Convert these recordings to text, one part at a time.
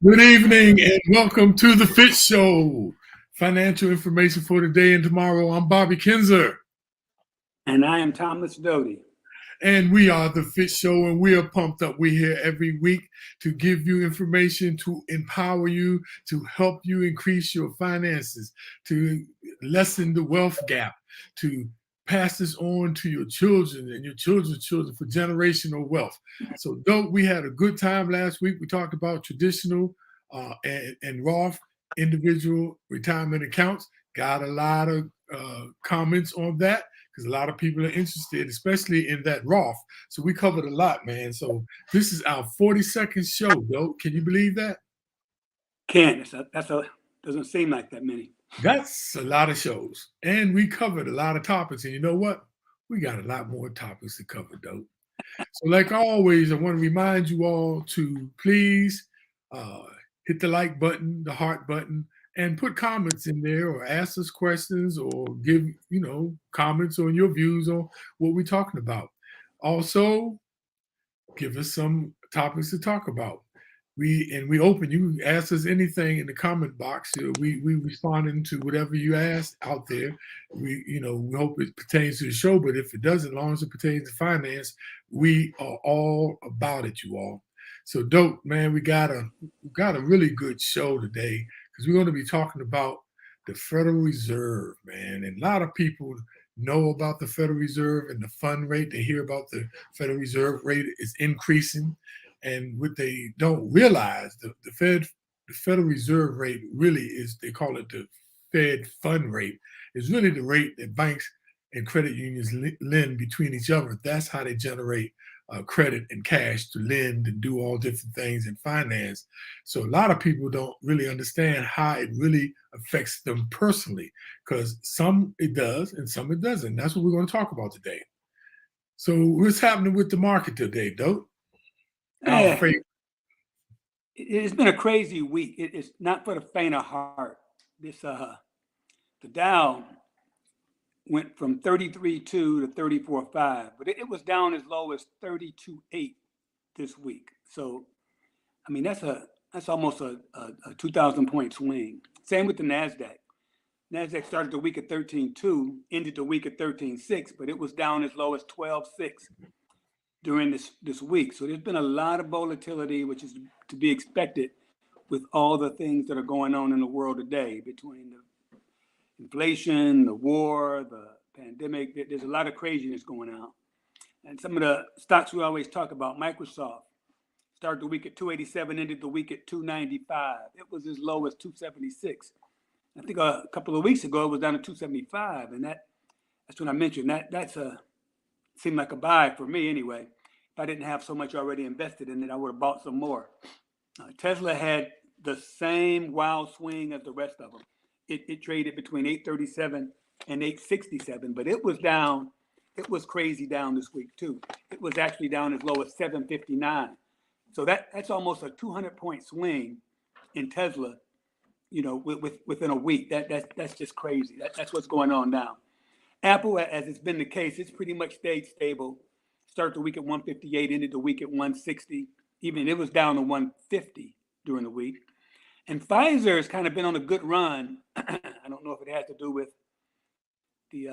Good evening and welcome to the FITT Show. Financial information for today and tomorrow. I'm Bobby Kinzer. And I am Thomas Doty. And we are the FITT Show, and we are pumped up. We're here every week to give you information, to empower you, to help you increase your finances, to lessen the wealth gap, to pass this on to your children and your children's children for generational wealth. So, we had a good time last week. We talked about traditional and Roth individual retirement accounts. Got a lot of comments on that because a lot of people are interested, especially in that Roth. So we covered a lot, man. So this is our 42nd show, though. Can you believe that? Can't. Doesn't seem like that many. That's a lot of shows. And we covered a lot of topics. And you know what? We got a lot more topics to cover, though. So like always, I want to remind you all to please hit the like button, the heart button, and put comments in there or ask us questions or give, comments on your views on what we're talking about. Also, give us some topics to talk about. We open. You can ask us anything in the comment box. We responding to whatever you ask out there. We hope it pertains to the show, but if it doesn't, as long as it pertains to finance, we are all about it, you all. So dope, man. We got a really good show today because we're going to be talking about the Federal Reserve, man. And a lot of people know about the Federal Reserve and the fund rate. They hear about the Federal Reserve rate is increasing. And what they don't realize, the Federal Reserve rate really is, they call it the Fed fund rate, is really the rate that banks and credit unions lend between each other. That's how they generate credit and cash to lend and do all different things in finance. So a lot of people don't really understand how it really affects them personally, because some it does and some it doesn't. That's what we're going to talk about today. So what's happening with the market today, Dope? It's been a crazy week. It's not for the faint of heart. The Dow went from 33.2 to 34.5, but it was down as low as 32.8 this week. So, I mean, that's almost a 2,000 point swing. Same with the Nasdaq. Nasdaq started the week at 13.2, ended the week at 13.6, but it was down as low as 12.6 during this week. So there's been a lot of volatility, which is to be expected with all the things that are going on in the world today, between the inflation, the war, the pandemic. There's a lot of craziness going on. And some of the stocks we always talk about, Microsoft, started the week at 287, ended the week at 295. It was as low as 276. I think a couple of weeks ago, it was down to 275. And that's when I mentioned that seemed like a buy for me anyway. If I didn't have so much already invested in it, I would have bought some more. Tesla had the same wild swing as the rest of them. It traded between 837 and 867, but it was down. It was crazy down this week too. It was actually down as low as 759. So that's almost a 200 point swing in Tesla, within a week. That's just crazy. That's what's going on now. Apple, as it's been the case, it's pretty much stayed stable. Started the week at 158, ended the week at 160. Even it was down to 150 during the week. And Pfizer has kind of been on a good run. I don't know if it has to do with the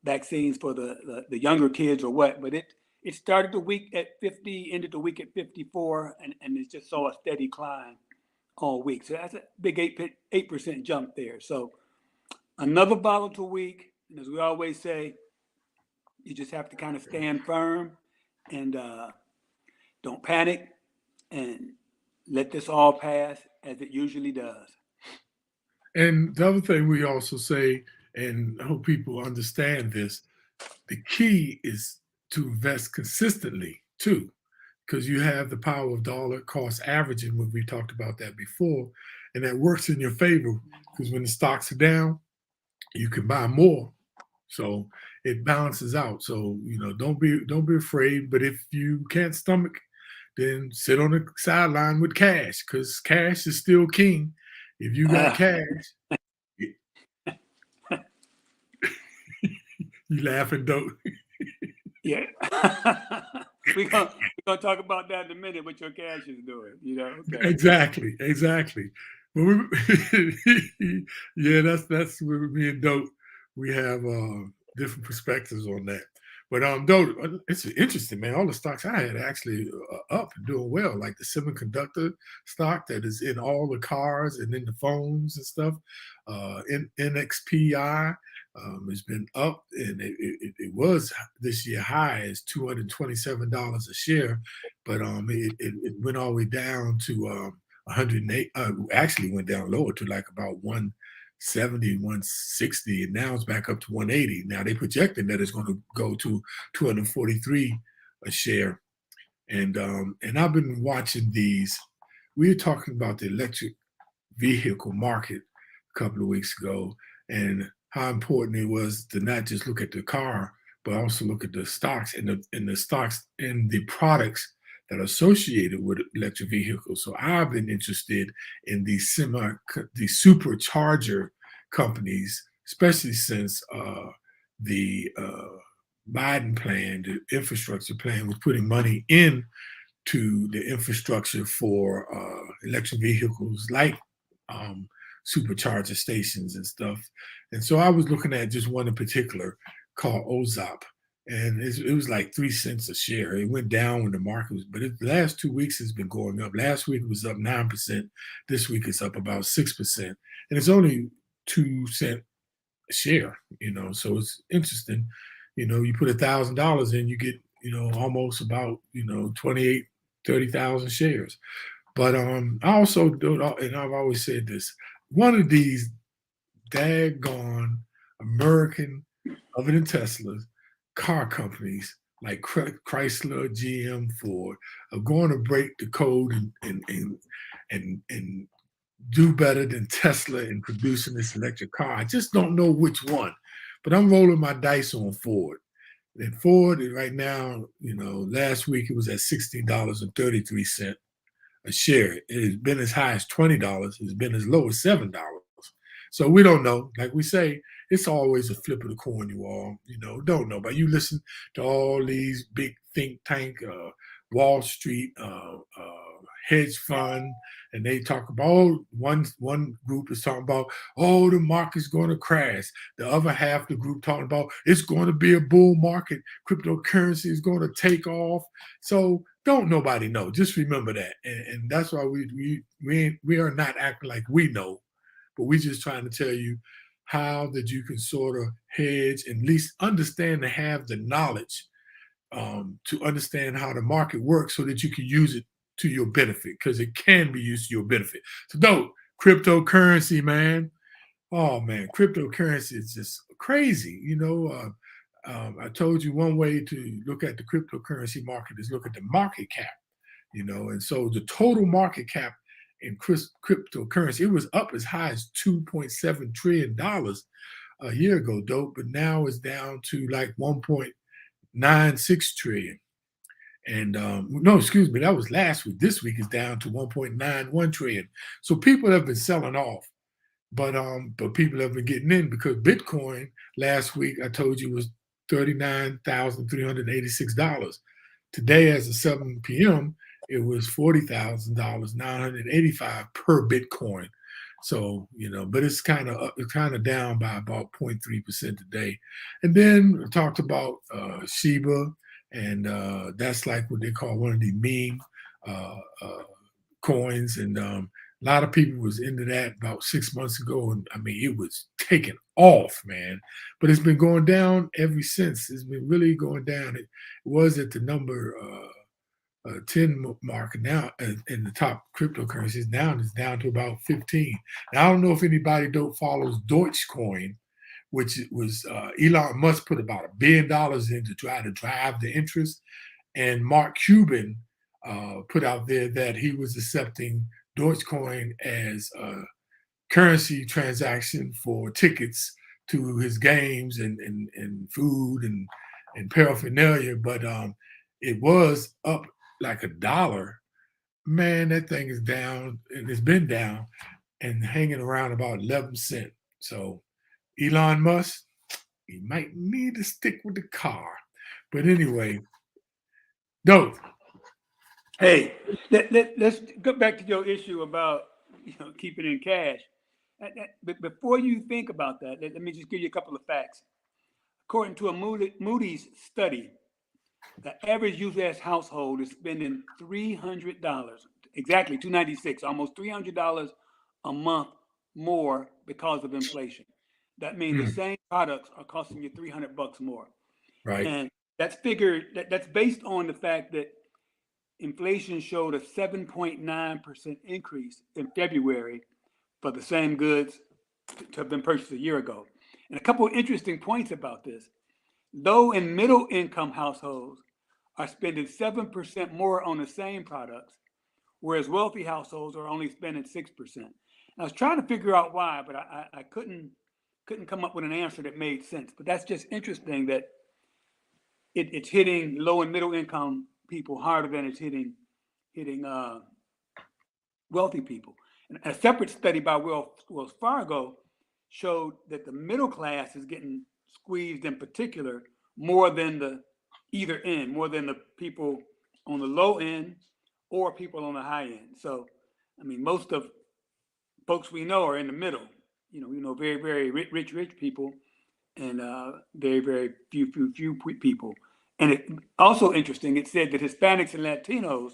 vaccines for the younger kids or what, but it started the week at 50, ended the week at 54, and it just saw a steady climb all week. So that's a big 8% jump there. So another volatile week. And as we always say, you just have to kind of stand firm and don't panic and let this all pass as it usually does. And the other thing we also say, and I hope people understand this, the key is to invest consistently too, because you have the power of dollar cost averaging when we talked about that before, and that works in your favor because when the stocks are down, you can buy more. So it balances out. So, don't be afraid. But if you can't stomach, then sit on the sideline with cash, because cash is still king. If you got cash, you laughing, dope. Yeah. We're We're gonna talk about that in a minute. What your cash is doing, Okay. Exactly, exactly. But yeah, that's where me and Dope we have different perspectives on that. But Dope, it's interesting, man. All the stocks I had actually up and doing well, like the semiconductor stock that is in all the cars and in the phones and stuff. NXPI has been up, and it was this year high as $227 a share, but it went all the way down to 108. Actually went down lower to like about 170, 160, and now it's back up to 180. Now they projected that it's going to go to 243 a share, and I've been watching these. We were talking about the electric vehicle market a couple of weeks ago and how important it was to not just look at the car, but also look at the stocks and the stocks and the products that are associated with electric vehicles. So I've been interested in the supercharger companies, especially since the Biden plan, the infrastructure plan, was putting money in to the infrastructure for electric vehicles like um, supercharger stations and stuff. And so I was looking at just one in particular called OZOP. And it was like 3 cents a share. It went down when the market was, but the last 2 weeks has been going up. Last week it was up 9%. This week it's up about 6%. And it's only 2 cent a share, so it's interesting. You put $1,000 in, you get, almost about, 28, 30,000 shares. But I also do, and I've always said this, one of these daggone American, other than Tesla's, car companies like Chrysler, GM, Ford are going to break the code and do better than Tesla in producing this electric car. I just don't know which one, but I'm rolling my dice on Ford. And Ford right now, last week it was at $16.33 a share. It has been as high as $20. It's been as low as $7. So we don't know. Like we say, it's always a flip of the coin, you all. Don't know. But you listen to all these big think tank, Wall Street, hedge fund, and they talk about one group is talking about, oh, the market's going to crash. The other half of the group talking about it's going to be a bull market. Cryptocurrency is going to take off. So don't nobody know. Just remember that, and that's why we are not acting like we know, but we're just trying to tell you how that you can sort of hedge and at least understand and have the knowledge to understand how the market works so that you can use it to your benefit, because it can be used to your benefit. So don't cryptocurrency, man. Oh man, cryptocurrency is just crazy. I told you one way to look at the cryptocurrency market is look at the market cap. And so the total market cap in cryptocurrency, it was up as high as $2.7 trillion a year ago, dope, but now it's down to like 1.96 trillion. And no, excuse me, that was last week. This week is down to 1.91 trillion. So people have been selling off, but people have been getting in because Bitcoin last week I told you was $39,386. Today, as of 7 p.m., it was $40,985 per Bitcoin. So, but it's kind of down by about 0.3% today. And then we talked about Shiba, and that's like what they call one of the meme uh, uh, coins. And a lot of people was into that about 6 months ago, and I mean it was taking off, man. But it's been going down ever since. It's been really going down. It was at the number 10 mark now in the top cryptocurrencies. Now it's down to about 15. Now I don't know if anybody don't follows Dogecoin, which was Elon Musk put about $1 billion in to try to drive the interest, and Mark Cuban put out there that he was accepting Dogecoin as a currency transaction for tickets to his games and food and paraphernalia, but it was up like $1. Man, that thing is down, and it's been down and hanging around about 11 cents. So Elon Musk, he might need to stick with the car. But anyway, dope. Hey, let's go back to your issue about keeping in cash. But before you think about that, let me just give you a couple of facts. According to a Moody's study, the average U.S. household is spending $300, exactly 296, almost $300 a month more because of inflation. That means the same products are costing you $300 more, Right. and that's based on the fact that inflation showed a 7.9% increase in February for the same goods to have been purchased a year ago. And a couple of interesting points about this. Low and middle income households are spending 7% more on the same products, whereas wealthy households are only spending 6%. I was trying to figure out why, but I couldn't come up with an answer that made sense. But that's just interesting that it's hitting low and middle income people harder than it's hitting wealthy people. And a separate study by Wells Fargo showed that the middle class is getting squeezed in particular more than the either end, more than the people on the low end or people on the high end. So, I mean, most of folks we know are in the middle. We know very, very rich people, and very, very few people. And it also interesting, it said that Hispanics and Latinos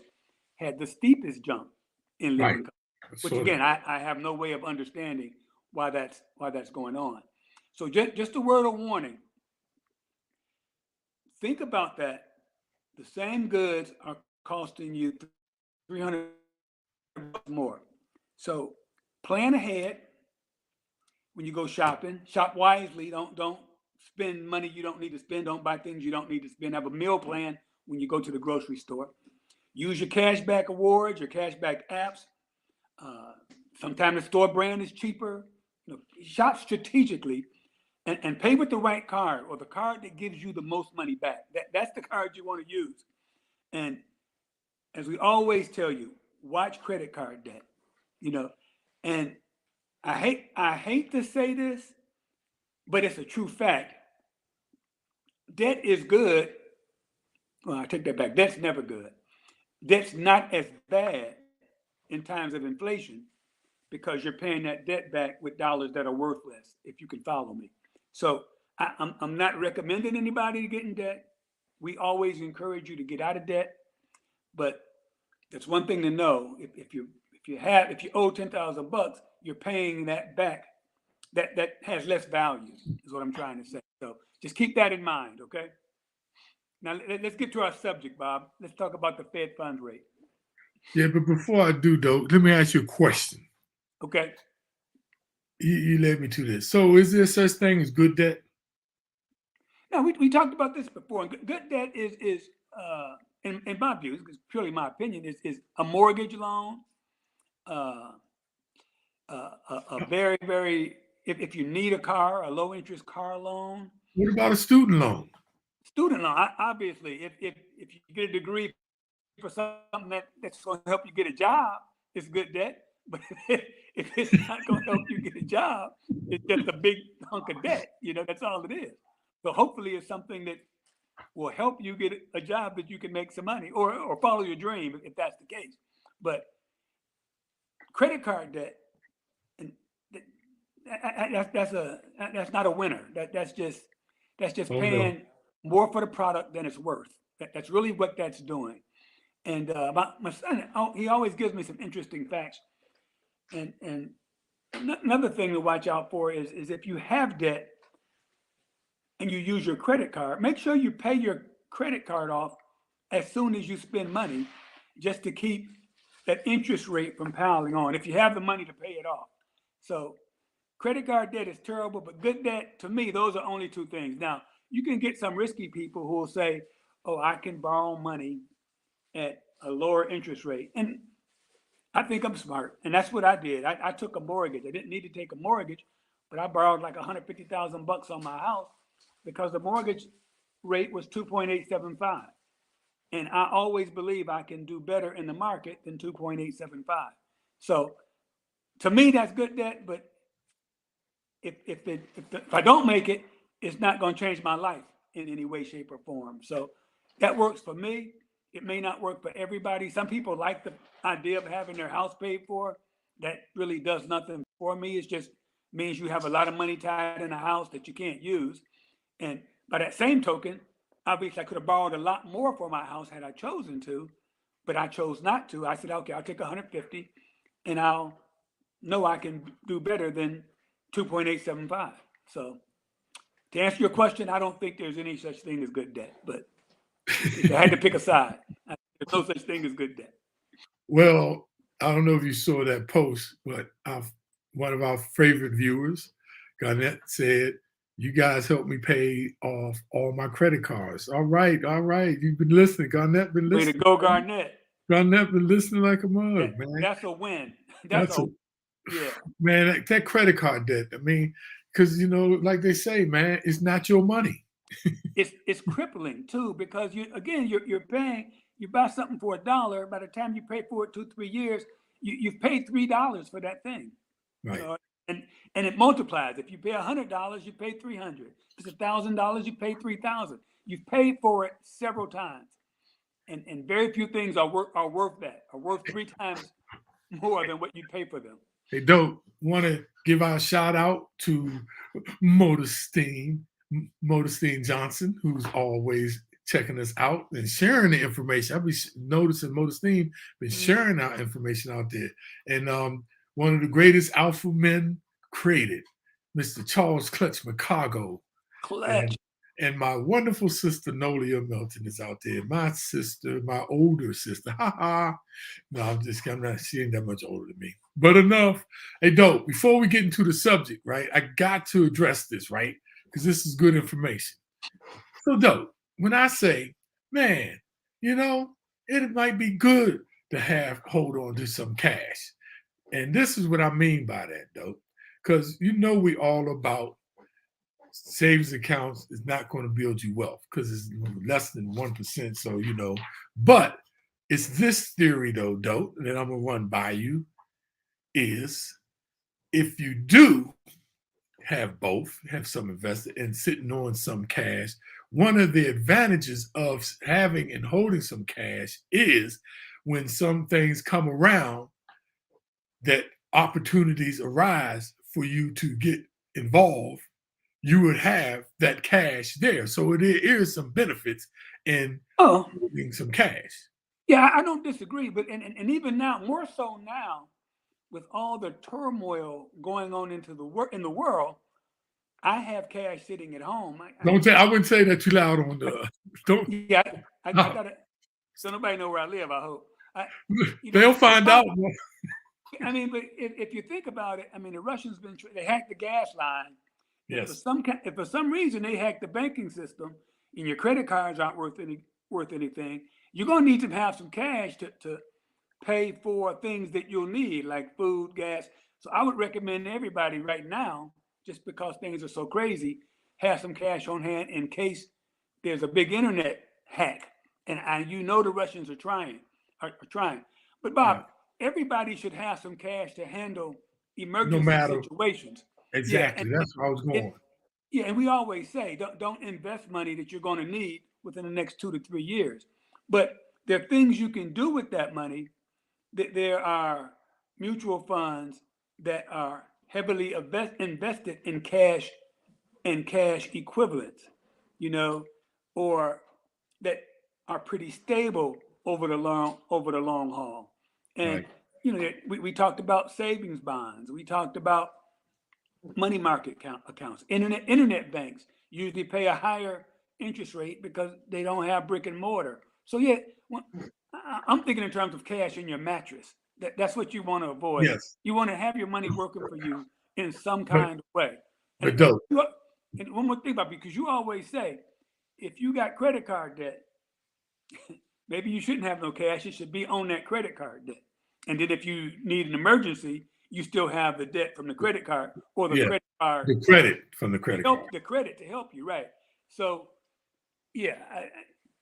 had the steepest jump in Right. living costs, which again, I have no way of understanding why that's going on. So just a word of warning. Think about that. The same goods are costing you $300 more. So plan ahead when you go shopping. Shop wisely. Don't spend money you don't need to spend. Don't buy things you don't need to spend. Have a meal plan when you go to the grocery store. Use your cashback awards, your cashback apps. Sometimes the store brand is cheaper. Shop strategically and pay with the right card or the card that gives you the most money back. That's the card you want to use. And as we always tell you, watch credit card debt. And I hate to say this, but it's a true fact. Debt is good. Well, I take that back. Debt's never good. Debt's not as bad in times of inflation because you're paying that debt back with dollars that are worthless, if you can follow me. So I'm not recommending anybody to get in debt. We always encourage you to get out of debt, but that's one thing to know. If you owe $10,000, you're paying that back. That has less value, is what I'm trying to say. So just keep that in mind, okay? Now let's get to our subject, Bob. Let's talk about the Fed funds rate. Yeah, but before I do, though, let me ask you a question. Okay. You led me to this. So is there such thing as good debt? Now we talked about this before. Good debt is in my view, it's purely my opinion, is a mortgage loan, a very, very, if you need a car, a low interest car loan. What about a student loan? Student loan, obviously, if you get a degree for something that's going to help you get a job, it's good debt. But if it's not going to help you get a job, it's just a big hunk of debt. That's all it is. So hopefully it's something that will help you get a job that you can make some money or follow your dream if that's the case. But credit card debt, and that's not a winner. That's just paying more for the product than it's worth. That's really what that's doing. And my son, he always gives me some interesting facts. And another thing to watch out for is if you have debt and you use your credit card, make sure you pay your credit card off as soon as you spend money, just to keep that interest rate from piling on, if you have the money to pay it off. So credit card debt is terrible, but good debt, to me, those are only two things. Now, you can get some risky people who will say, oh, I can borrow money at a lower interest rate. And I think I'm smart. And that's what I did. I took a mortgage. I didn't need to take a mortgage, but I borrowed like $150,000 on my house because the mortgage rate was 2.875. And I always believe I can do better in the market than 2.875. So to me, that's good debt. But if I don't make it, it's not going to change my life in any way, shape, or form. So that works for me. It may not work for everybody. Some people like the idea of having their house paid for. That really does nothing for me. It just means you have a lot of money tied in a house that you can't use. And by that same token, obviously I could have borrowed a lot more for my house had I chosen to, but I chose not to. I said, okay, I'll take 150 and I'll know I can do better than 2.875. So to answer your question, I don't think there's any such thing as good debt, but if I had to pick a side, there's no such thing as good debt. Well, I don't know if you saw that post, but one of our favorite viewers, Garnett, said, "You guys helped me pay off all my credit cards." All right, all right. You've been listening. Garnett been Way to listening. go, Garnett. Garnett been listening like a mug, man. That's a win. That's a Yeah. man. That credit card debt. I mean, because like they say, man, it's not your money. It's crippling too, because you're paying, you buy something for $1. By the time you pay for it 2-3 years, you've paid $3 for that thing. Right. And it multiplies. If you pay $100, you pay 300. If it's $1,000, you pay 3,000. You've paid for it several times, and very few things are worth that. Are worth 3 times more than what you pay for them. Hey, don't want to give our shout out to Modestine Johnson, who's always checking us out and sharing the information. I've been noticing Modestine been sharing our information out there. And one of the greatest alpha men created, Mr. Charles Clutch McCargo. Clutch. And my wonderful sister Nolia Milton is out there. My sister, my older sister. Ha ha. No, I'm not, she ain't that much older than me. But enough. Hey, Dope, before we get into the subject, right? I got to address this, right? Because this is good information. So, Dope, when I say, man, it might be good to hold on to some cash. And this is what I mean by that, Dope. Because we all about savings accounts is not going to build you wealth because it's less than 1%. So, but it's this theory though, Dope, that I'm going to run by you is if you do have both, have some invested and sitting on some cash, one of the advantages of having and holding some cash is when some things come around that opportunities arise for you to get involved, you would have that cash there. So it is some benefits in holding some cash. Yeah, I don't disagree, but and even now, more so now, with all the turmoil going on in the world, I have cash sitting at home. I wouldn't say that too loud on the. Don't. Yeah, I gotta. So nobody know where I live. I hope. They'll find out. I mean, but if you think about it, I mean, the Russians they hacked the gas line. Yes. If for some reason they hack the banking system and your credit cards aren't worth anything, you're gonna need to have some cash to pay for things that you'll need, like food, gas. So I would recommend everybody right now, just because things are so crazy, have some cash on hand in case there's a big internet hack. And the Russians are trying. But Bob, everybody should have some cash to handle emergency situations. Exactly. Yeah, that's where I was going. And we always say, don't invest money that you're going to need within the next 2 to 3 years. But there are things you can do with that money. There are mutual funds that are heavily invested in cash and cash equivalents, or that are pretty stable over the long haul. And we talked about savings bonds. We talked about money market accounts. Internet banks usually pay a higher interest rate because they don't have brick and mortar. So I'm thinking in terms of cash in your mattress. That's what you want to avoid. Yes. You want to have your money working for you in some kind of way. And one more thing about because you always say, if you got credit card debt, maybe you shouldn't have no cash. It should be on that credit card debt. And then if you need an emergency, you still have the debt from the credit card or the credit card. The credit from the credit card. The credit to help you, right? So, yeah.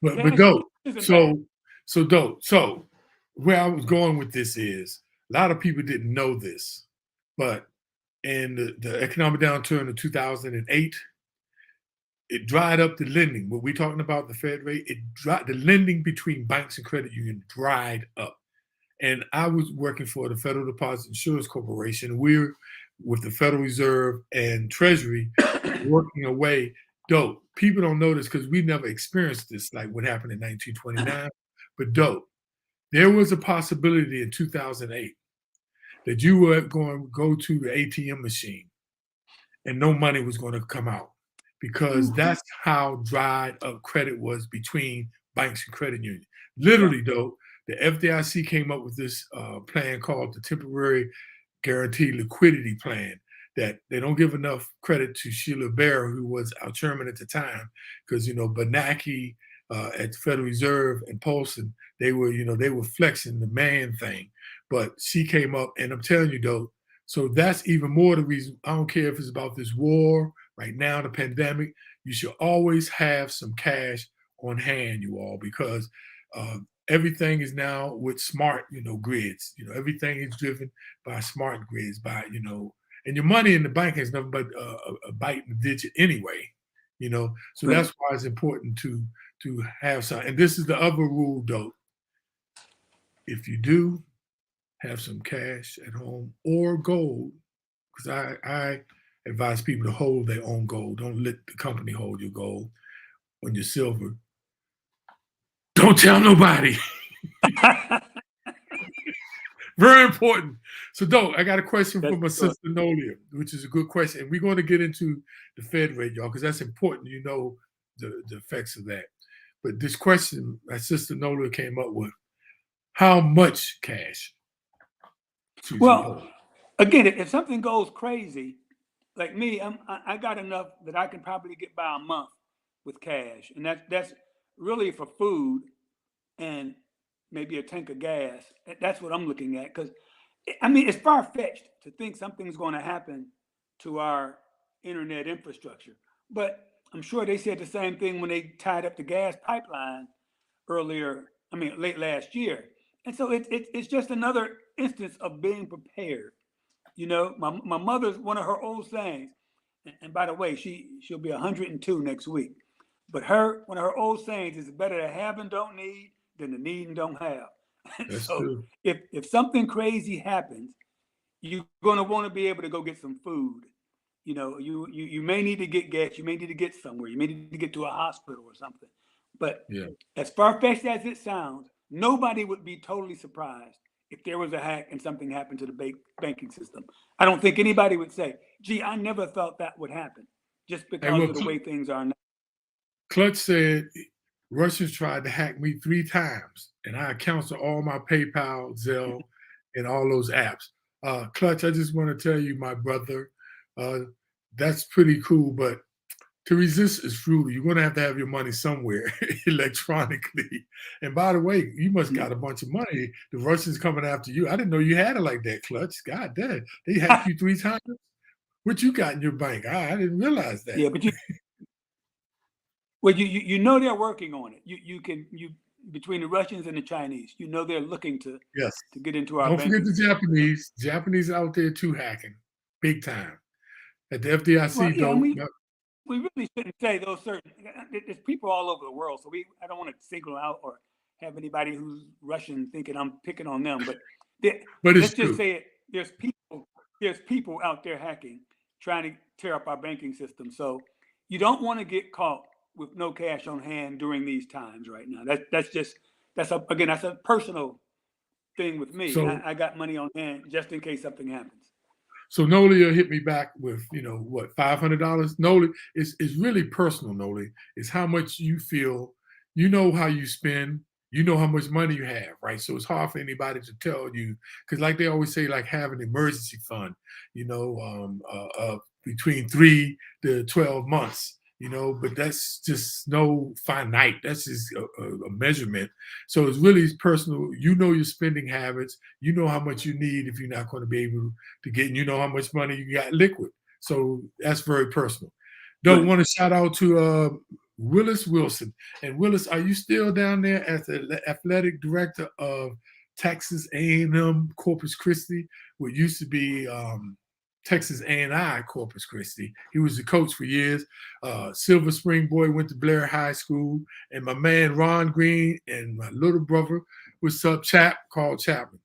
But Dope. So Dope. So where I was going with this is a lot of people didn't know this, but in the economic downturn of 2008, it dried up the lending. What we're talking about, the Fed rate, it dried the lending between banks and credit union dried up. And I was working for the Federal Deposit Insurance Corporation. We're with the Federal Reserve and Treasury working away. Dope. People don't know this because we never experienced this, like what happened in 1929. But dope. There was a possibility in 2008 that you were going to go to the ATM machine and no money was going to come out because that's how dried up credit was between banks and credit unions. Literally, though, the FDIC came up with this plan called the Temporary Guaranteed Liquidity Plan that they don't give enough credit to Sheila Bair, who was our chairman at the time, because, Bernanke at the Federal Reserve and Paulson, they were flexing the man thing. But she came up, and I'm telling you, though, so that's even more the reason. I don't care if it's about this war right now, the pandemic. You should always have some cash on hand, you all, because everything is now with smart, grids. Everything is driven by smart grids, and your money in the bank has nothing but a byte and a digit anyway. So that's why it's important to have some. And this is the other rule, though. If you do have some cash at home or gold, because I advise people to hold their own gold. Don't let the company hold your gold on your silver. Don't tell nobody. Very important. So, I got a question from my sister Nolia, which is a good question. And we're going to get into the Fed rate, y'all, because that's important. The effects of that. But this question my sister Nolia came up with: how much cash? Well, again, if something goes crazy, like me, I got enough that I can probably get by a month with cash, and that's really for food and maybe a tank of gas. That's what I'm looking at, because it's far-fetched to think something's going to happen to our internet infrastructure. But I'm sure they said the same thing when they tied up the gas pipeline late last year. And so it's just another instance of being prepared. My mother's, one of her old sayings, and by the way, she'll be 102 next week. But one of her old sayings is, better to have and don't need than to need and don't have. That's so true. if something crazy happens, you're going to want to be able to go get some food. You may need to get gas. You may need to get somewhere. You may need to get to a hospital or something. But as far-fetched as it sounds, nobody would be totally surprised if there was a hack and something happened to the banking system. I don't think anybody would say, gee, I never thought that would happen, just because of the way things are now. Clutch said Russians tried to hack me 3 times, and I accounts to all my PayPal, Zelle, and all those apps. Clutch, I just want to tell you, my brother, that's pretty cool, but to resist is futile. You're going to have your money somewhere electronically. And by the way, you must got a bunch of money. The Russians coming after you. I didn't know you had it like that, Clutch. God damn. They hacked you 3 times? What you got in your bank? I didn't realize that. Yeah, but they're working on it. You between the Russians and the Chinese, they're looking to get into our. Don't forget the Japanese. Japanese out there too hacking, big time. At the FDIC, we really shouldn't say those certain. There's people all over the world, so I don't want to single out or have anybody who's Russian thinking I'm picking on them. But let's just say it. There's people out there hacking, trying to tear up our banking system. So you don't want to get caught with no cash on hand during these times right now. That's a personal thing with me. So, I got money on hand just in case something happens. So Nolia hit me back with, $500. Nolia, it's really personal, Nolia. It's how much you feel, how you spend, how much money you have, right? So it's hard for anybody to tell you, because like they always say, like have an emergency fund, between 3 to 12 months. But that's just no finite. That's just a measurement. So it's really personal. Your spending habits. How much you need if you're not going to be able to get. How much money you got liquid. So that's very personal. Don't want to shout out to Willis Wilson. And Willis, are you still down there as the athletic director of Texas A&M Corpus Christi, what used to be Texas A&I at Corpus Christi. He was the coach for years. Silver Spring boy, went to Blair High School. And my man Ron Green and my little brother was sub chap called Chapman.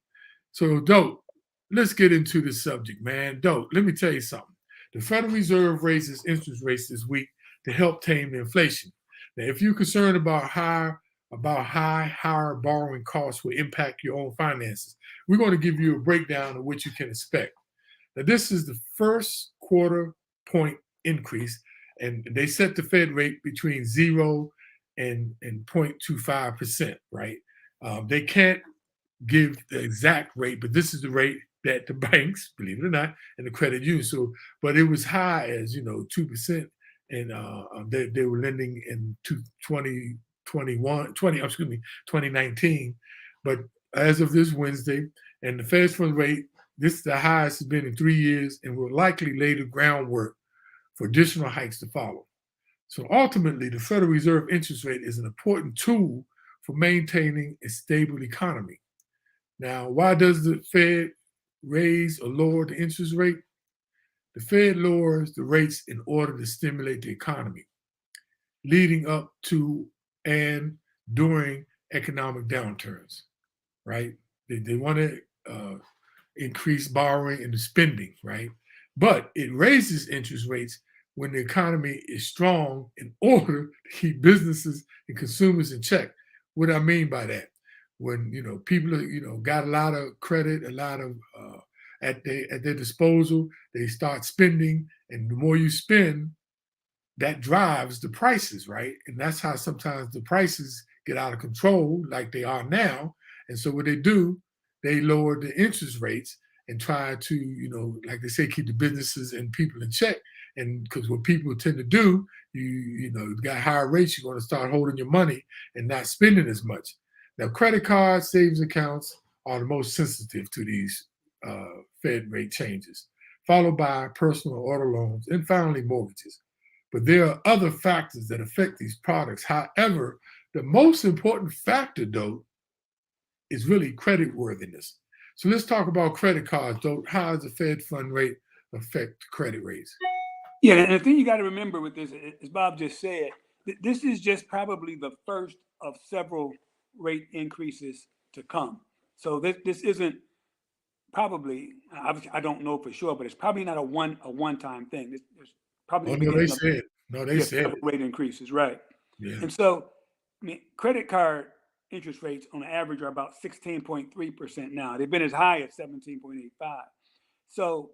So, Dope, let's get into the subject, man. Dope, let me tell you something. The Federal Reserve raises interest rates this week to help tame the inflation. Now, if you're concerned about higher borrowing costs will impact your own finances, we're going to give you a breakdown of what you can expect. Now, this is the first quarter point increase, and they set the Fed rate between 0 and 0.25%, right? They can't give the exact rate, but this is the rate that the banks, believe it or not, and the credit union. So, but it was high as 2%, and they were lending in 2019. But as of this Wednesday, and the Fed funds rate, this is the highest it's been in 3 years, and will likely lay the groundwork for additional hikes to follow. So ultimately, the Federal Reserve interest rate is an important tool for maintaining a stable economy. Now, why does the Fed raise or lower the interest rate? The Fed lowers the rates in order to stimulate the economy, leading up to and during economic downturns, right? They want to increase borrowing and the spending, right? But it raises interest rates when the economy is strong in order to keep businesses and consumers in check. What do I mean by that? When people got a lot of credit, a lot of at their disposal, they start spending, and the more you spend, that drives the prices, right? And that's how sometimes the prices get out of control, like they are now. And so what they do, they lower the interest rates and try to, like they say, keep the businesses and people in check. And because what people tend to do, you got higher rates, you're going to start holding your money and not spending as much. Now, credit cards, savings accounts are the most sensitive to these Fed rate changes, followed by personal auto loans, and finally mortgages. But there are other factors that affect these products. However, the most important factor, though, is really credit worthiness. So let's talk about credit cards, though. How does the Fed fund rate affect credit rates? Yeah, and the thing you got to remember with this, as Bob just said, this is just probably the first of several rate increases to come. So this isn't probably, obviously, I don't know for sure, but it's probably not a one-time thing. There's probably No, they said. No, they said several rate increases, right? Yeah. And so, credit card interest rates on average are about 16.3% now. They've been as high as 17.85. So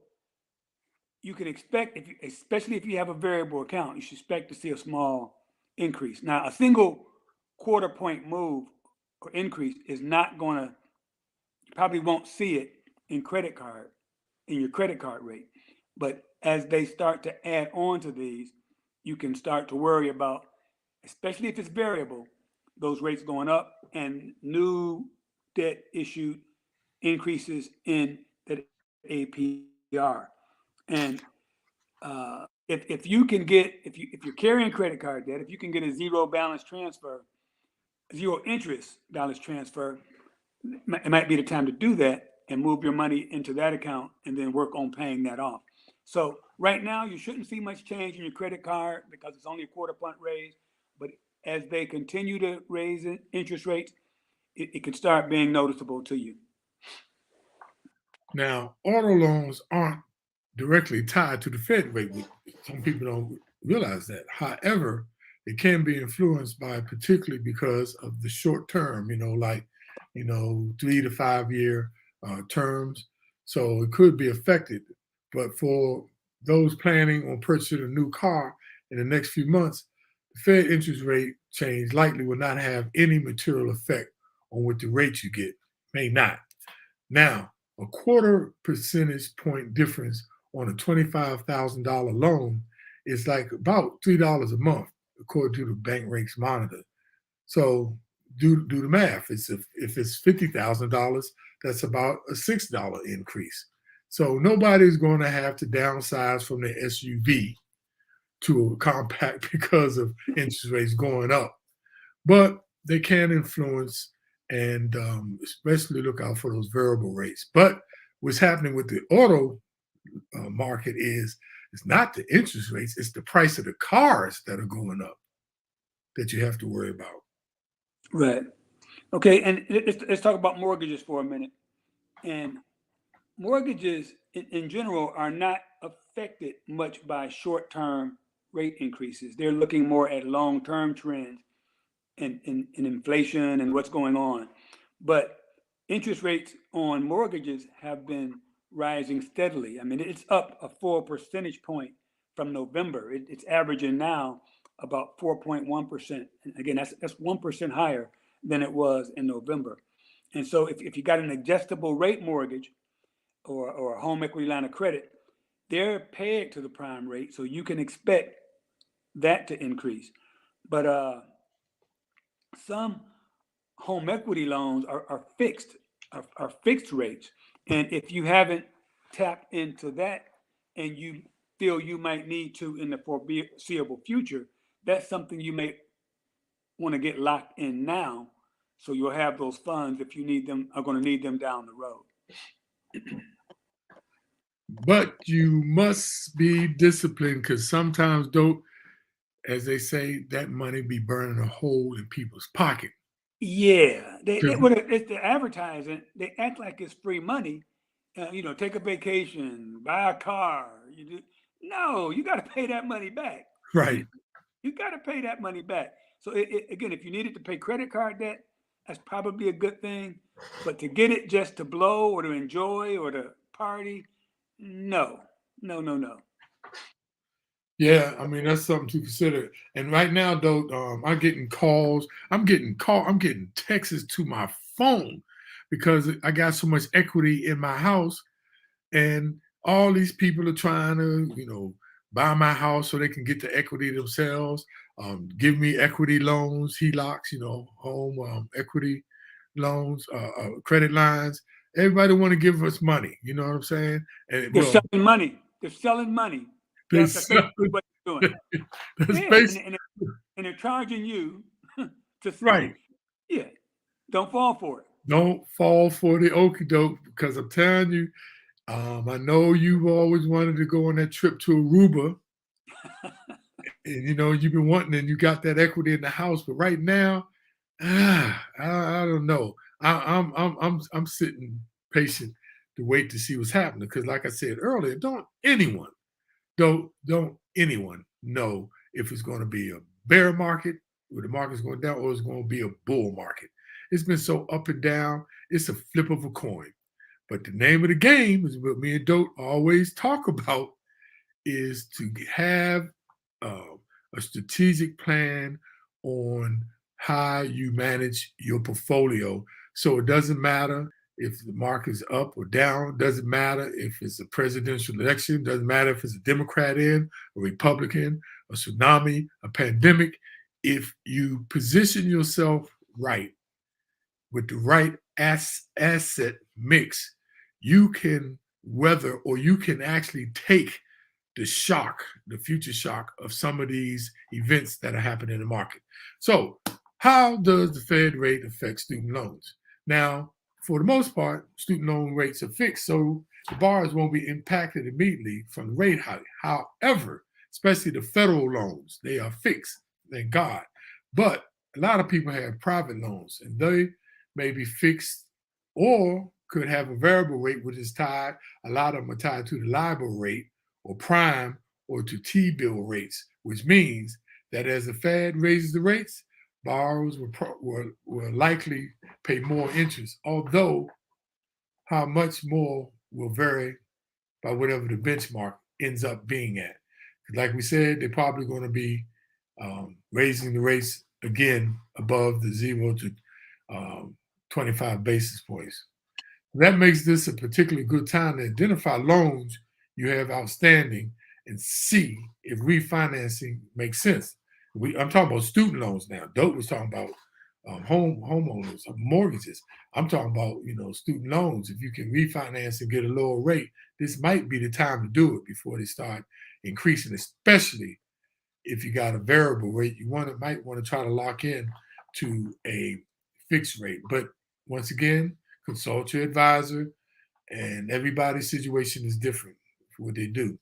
you can expect, especially if you have a variable account, you should expect to see a small increase. Now, a single quarter point move or increase is not going to, probably won't see it in your credit card rate. But as they start to add on to these, you can start to worry about, especially if it's variable, those rates going up and new debt issued increases in that APR. And if you're carrying credit card debt, if you can get a zero interest balance transfer, it might be the time to do that and move your money into that account and then work on paying that off. So right now you shouldn't see much change in your credit card because it's only a quarter point raise. But as they continue to raise interest rates, it could start being noticeable to you. Now, auto loans aren't directly tied to the Fed rate. Some people don't realize that. However, it can be influenced by, particularly because of the short term, like 3 to 5 year terms. So it could be affected. But for those planning on purchasing a new car in the next few months, the Fed interest rate change likely will not have any material effect on what the rate you get. May not. Now, a quarter percentage point difference on a $25,000 loan is like about $3 a month, according to the Bank Rates Monitor. So do the math. If it's $50,000, that's about a $6 increase. So nobody's going to have to downsize from their SUV to a compact because of interest rates going up. But they can influence, and especially look out for those variable rates. But what's happening with the auto market is it's not the interest rates, it's the price of the cars that are going up that you have to worry about. Right. Okay. And let's talk about mortgages for a minute. And mortgages in general are not affected much by short-term rate increases. They're looking more at long-term trends in inflation and what's going on. But interest rates on mortgages have been rising steadily. I mean, it's up a full percentage point from November. It's averaging now about 4.1%. And again, that's 1% higher than it was in November. And so if you got an adjustable rate mortgage or a home equity line of credit, they're pegged to the prime rate. So you can expect that to increase. But some home equity loans are fixed, are fixed rates. And if you haven't tapped into that and you feel you might need to in the foreseeable future, that's something you may want to get locked in now. So you'll have those funds if you need them, are going to need them down the road. But you must be disciplined because sometimes, though, as they say, that money be burning a hole in people's pocket. Yeah, Because well, it's the advertising. They act like it's free money. Take a vacation, buy a car. No, you got to pay that money back. right, You got to pay that money back. So again, if you needed to pay credit card debt, that's probably a good thing. But to get it just to blow or to enjoy or to party, no, no, no, no. yeah, I mean that's something to consider. And right now, though, I'm getting calls. I'm getting texts to my phone because I got so much equity in my house, and all these people are trying to, buy my house so they can get the equity themselves. Give me equity loans, HELOCs, home equity loans, credit lines. Everybody want to give us money. You know what I'm saying? And They're well, selling money. They're selling money. they That's sell basically what they're doing. that's Yeah, basically and they're charging you to right. yeah. Don't fall for it. Don't fall for the okie doke because I'm telling you, I know you've always wanted to go on that trip to Aruba, and you've been wanting, and you got that equity in the house. But right now, I don't know. I'm sitting patient to wait to see what's happening because, like I said earlier, don't anyone know if it's going to be a bear market where the market's going down or it's going to be a bull market. It's been so up and down. It's a flip of a coin. But the name of the game is what me and Dote always talk about is to have a strategic plan on how you manage your portfolio. So it doesn't matter if the market's up or down, doesn't matter if it's a presidential election, doesn't matter if it's a Democrat in, a Republican, a tsunami, a pandemic. If you position yourself right with the right asset mix, you can weather or you can actually take the future shock of some of these events that are happening in the market. So, how does the Fed rate affect student loans? Now, for the most part, student loan rates are fixed, so the borrowers won't be impacted immediately from the rate hike. However, especially the federal loans, they are fixed, thank God. But a lot of people have private loans, and they may be fixed or could have a variable rate, which is tied. A lot of them are tied to the LIBOR rate or prime or to T-bill rates, which means that as the Fed raises the rates, borrowers will likely pay more interest, although how much more will vary by whatever the benchmark ends up being at. Like we said, they're probably going to be raising the rates again above the 0 to 25 basis points. That makes this a particularly good time to identify loans you have outstanding and see if refinancing makes sense. I'm talking about student loans now. Dope was talking about homeowners, mortgages. I'm talking about student loans. If you can refinance and get a lower rate, this might be the time to do it before they start increasing, especially if you got a variable rate. You might want to try to lock in to a fixed rate. But once again, consult your advisor, and everybody's situation is different for what they do.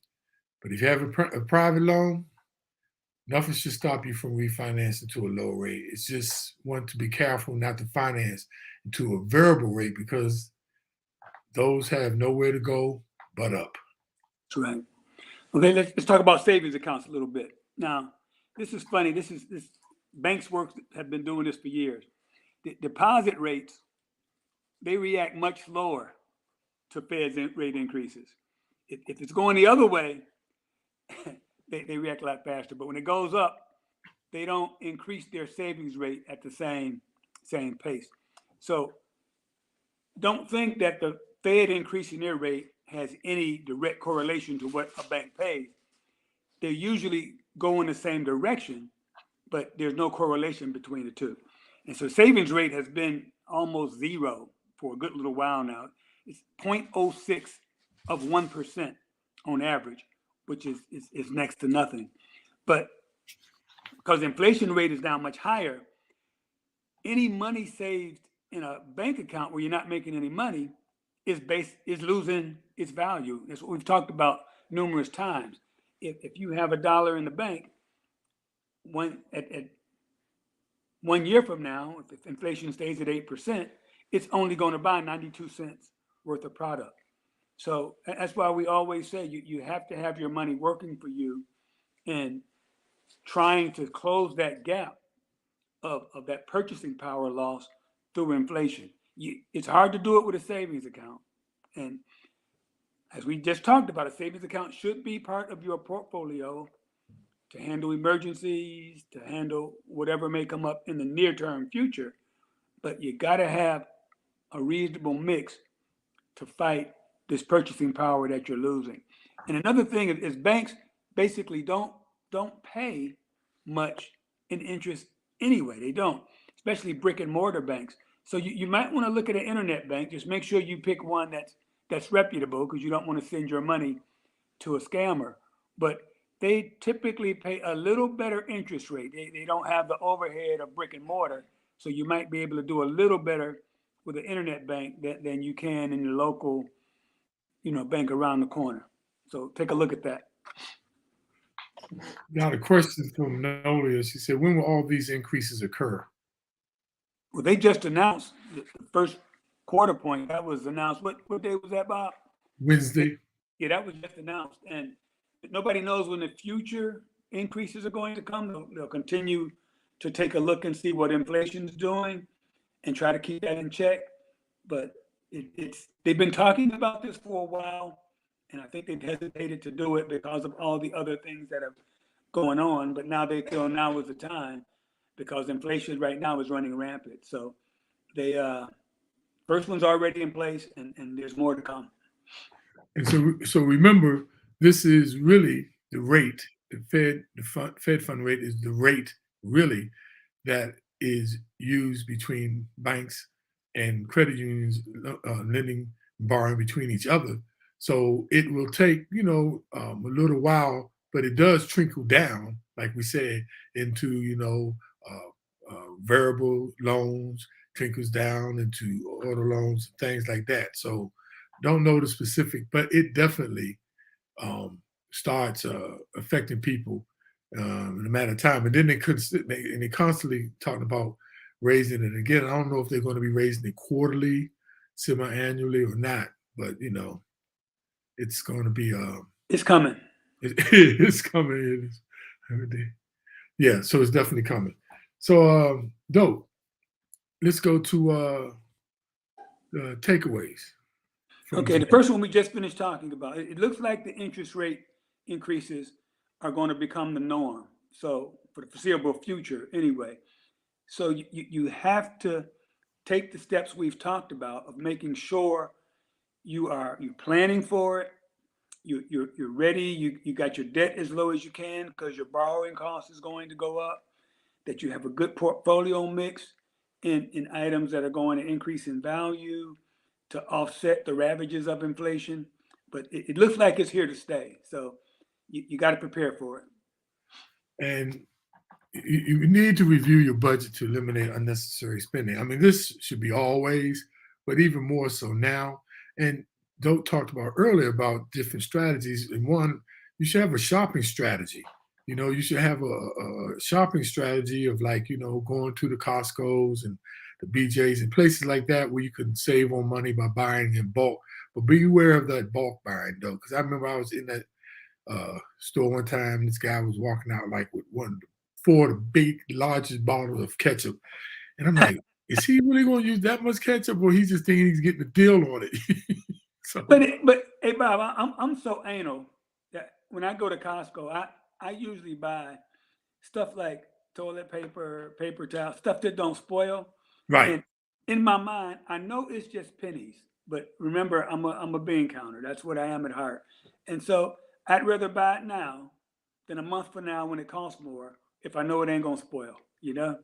But if you have a private loan, nothing should stop you from refinancing to a low rate. It's just one to be careful not to finance into a variable rate because those have nowhere to go but up. That's right. Okay, let's talk about savings accounts a little bit. Now, this is funny. This banks have been doing this for years. The deposit rates, they react much slower to Fed's rate increases. If it's going the other way, they react a lot faster. But when it goes up, they don't increase their savings rate at the same pace. So don't think that the Fed increasing their rate has any direct correlation to what a bank pays. They usually go in the same direction, but there's no correlation between the two. And so savings rate has been almost zero for a good little while now. It's 0.06 of 1% on average, which is next to nothing. But because the inflation rate is now much higher, any money saved in a bank account where you're not making any money is losing its value. That's what we've talked about numerous times. If you have $1 in the bank, at 1 year from now, if inflation stays at 8%, it's only going to buy 92 cents worth of product. So that's why we always say you have to have your money working for you and trying to close that gap of that purchasing power loss through inflation. It's hard to do it with a savings account. And as we just talked about, a savings account should be part of your portfolio to handle emergencies, to handle whatever may come up in the near-term future. But you got to have a reasonable mix to fight this purchasing power that you're losing. And another thing is banks basically don't pay much in interest anyway. They don't, especially brick and mortar banks. So you might want to look at an internet bank. Just make sure you pick one that's reputable, because you don't want to send your money to a scammer. But they typically pay a little better interest rate. They don't have the overhead of brick and mortar. So you might be able to do a little better with an internet bank than you can in your local, bank around the corner. So take a look at that. Now, the question from Nolia, she said, when will all these increases occur? Well, they just announced the first quarter point. That was announced. What day was that, Bob? Wednesday. Yeah, that was just announced. And nobody knows when the future increases are going to come. They'll continue to take a look and see what inflation's doing and try to keep that in check. But they've been talking about this for a while, and I think they've hesitated to do it because of all the other things that are going on. But now they feel now is the time, because inflation right now is running rampant. So they first one's already in place, and there's more to come. And so remember, this is really the rate. The Fed fund rate is the rate really that is used between banks and credit unions, lending, borrowing between each other. So it will take, a little while, but it does trickle down, like we said, into, variable loans, trickles down into auto loans, things like that. So don't know the specific, but it definitely starts affecting people in a matter of time. And then they constantly talking about raising it again. I don't know if they're going to be raising it quarterly, semi-annually, or not. But it's going to be. It's coming. It's coming. Every day. Yeah, so it's definitely coming. So, dope. Let's go to takeaways. Okay, the first one we just finished talking about. It looks like the interest rate increases are going to become the norm. So for the foreseeable future, anyway. So you have to take the steps we've talked about of making sure you're planning for it. You're ready. You got your debt as low as you can, because your borrowing cost is going to go up. That you have a good portfolio mix in items that are going to increase in value to offset the ravages of inflation. But it looks like it's here to stay. So you got to prepare for it. And you need to review your budget to eliminate unnecessary spending. I mean, this should be always, but even more so now. And Dope talked about earlier about different strategies. And one, you should have a shopping strategy. You should have a shopping strategy of like, going to the Costco's and the BJ's and places like that where you can save on money by buying in bulk. But be aware of that bulk buying though, because I remember I was in that store one time. This guy was walking out like with four of the big, largest bottles of ketchup, and I'm like, is he really going to use that much ketchup, or he's just thinking he's getting a deal on it? So, But hey, Bob, I'm so anal that when I go to Costco, I usually buy stuff like toilet paper, paper towel, stuff that don't spoil. right. And in my mind, I know it's just pennies, but remember, I'm a bean counter. That's what I am at heart. And so I'd rather buy it now than a month from now when it costs more if I know it ain't gonna spoil, you know?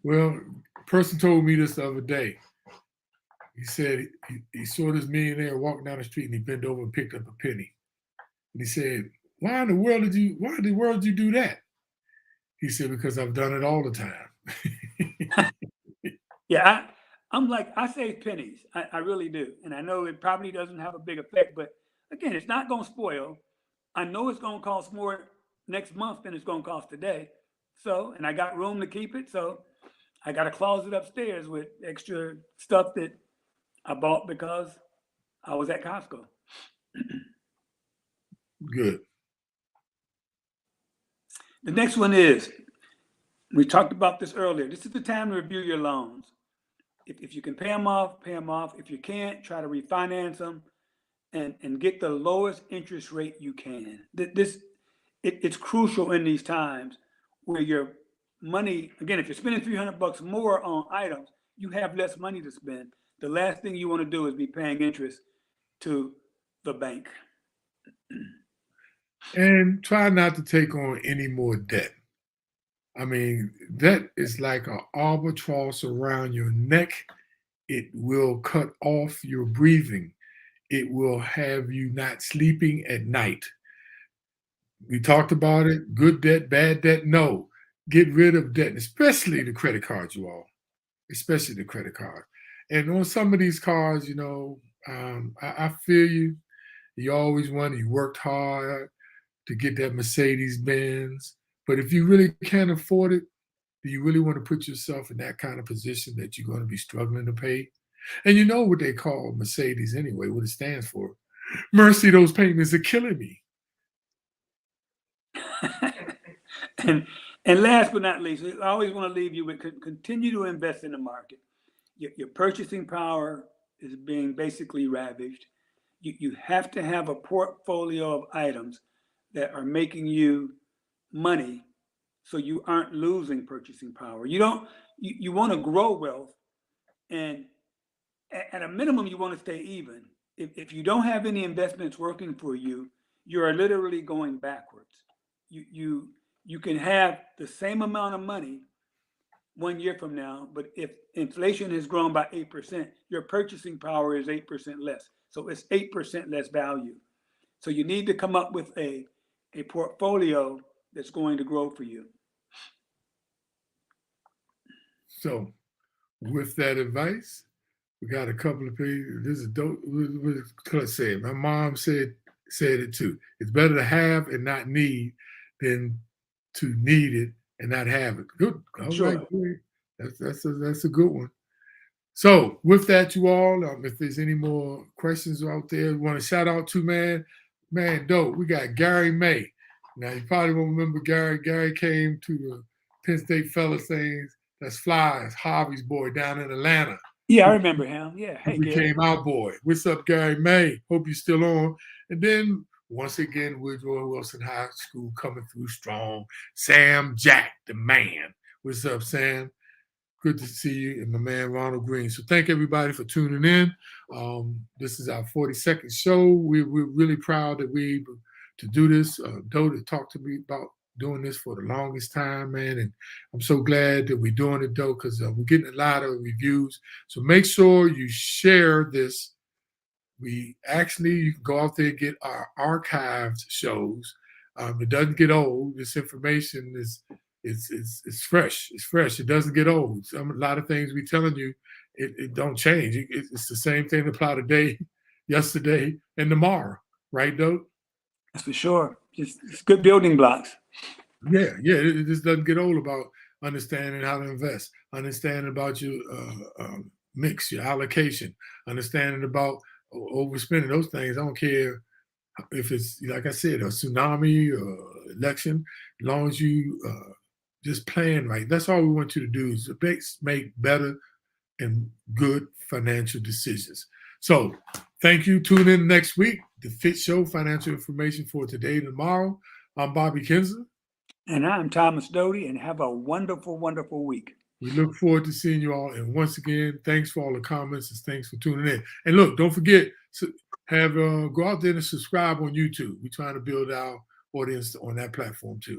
Well, a person told me this the other day. He said he saw this millionaire walking down the street and he bent over and picked up a penny. And he said, why in the world did you do that? He said, because I've done it all the time. Yeah, I'm like, I save pennies. I really do. And I know it probably doesn't have a big effect, but again, it's not gonna spoil. I know it's gonna cost more next month than it's gonna cost today. So, and I got room to keep it. So I got a closet upstairs with extra stuff that I bought because I was at Costco. Good. The next one is, we talked about this earlier. This is the time to review your loans. If you can pay them off, pay them off. If you can't, try to refinance them and get the lowest interest rate you can. It's crucial in these times where your money, again, if you're spending $300 more on items, you have less money to spend. The last thing you want to do is be paying interest to the bank. And try not to take on any more debt. I mean, debt is like an albatross around your neck. It will cut off your breathing. It will have you not sleeping at night. We talked about it. Good debt, bad debt. No, get rid of debt, especially the credit cards, you all, especially the credit card. And on some of these cards, I feel you. You always wanted, you worked hard to get that Mercedes Benz. But if you really can't afford it, do you really want to put yourself in that kind of position that you're going to be struggling to pay? And you know what they call Mercedes anyway, what it stands for. Mercy, those payments are killing me. and and last but not least, I always want to leave you with continue to invest in the market. Your purchasing power is being basically ravaged. You have to have a portfolio of items that are making you money so you aren't losing purchasing power. You want to grow wealth, and at a minimum you want to stay even. If you don't have any investments working for you, you are literally going backwards. You can have the same amount of money 1 year from now, but if inflation has grown by 8%, your purchasing power is 8% less. So it's 8% less value. So you need to come up with a portfolio that's going to grow for you. So, with that advice, we got a couple of people. This is dope. What could I say? My mom said it too. It's better to have and not need than to need it and not have it. Good. All right. Sure. Great. That's a good one. So with that, you all, if there's any more questions out there, you want to shout out to man, dope. We got Gary May. Now you probably won't remember Gary. Gary came to the Penn State Fellas things. That's Fly's Harvey's boy down in Atlanta. Yeah, I remember him. Yeah. Who Hey, became Gary. our boy. What's up, Gary May? Hope you're still on. And then once again, Woodrow Wilson High School coming through strong. Sam Jack, the man. What's up, Sam? Good to see you, and my man Ronald Green. So thank everybody for tuning in. This is our 42nd show. We're really proud that we're able to do this. Doe to talk to me about doing this for the longest time, man. And I'm so glad that we're doing it, Doe, because we're getting a lot of reviews. So make sure you share this. You can go out there and get our archived shows. It doesn't get old. This information is it's fresh. It's fresh. It doesn't get old. A lot of things we're telling you, it don't change. It's the same thing apply today yesterday, and tomorrow. Right, Dope? That's for sure. Just it's good building blocks. Yeah, yeah. It just doesn't get old about understanding how to invest, understanding about your mix, your allocation, understanding about overspending those things. I don't care if it's, like I said, a tsunami or election, as long as you just plan right. That's all we want you to do is to make better and good financial decisions. So thank you. Tune in next week. The FITT Show, financial information for today and tomorrow. I'm Bobby Kinzer. And I'm Thomas Doty, and have a wonderful, wonderful week. We look forward to seeing you all. And once again, thanks for all the comments and thanks for tuning in. And look, don't forget, go out there and subscribe on YouTube. We're trying to build our audience on that platform too.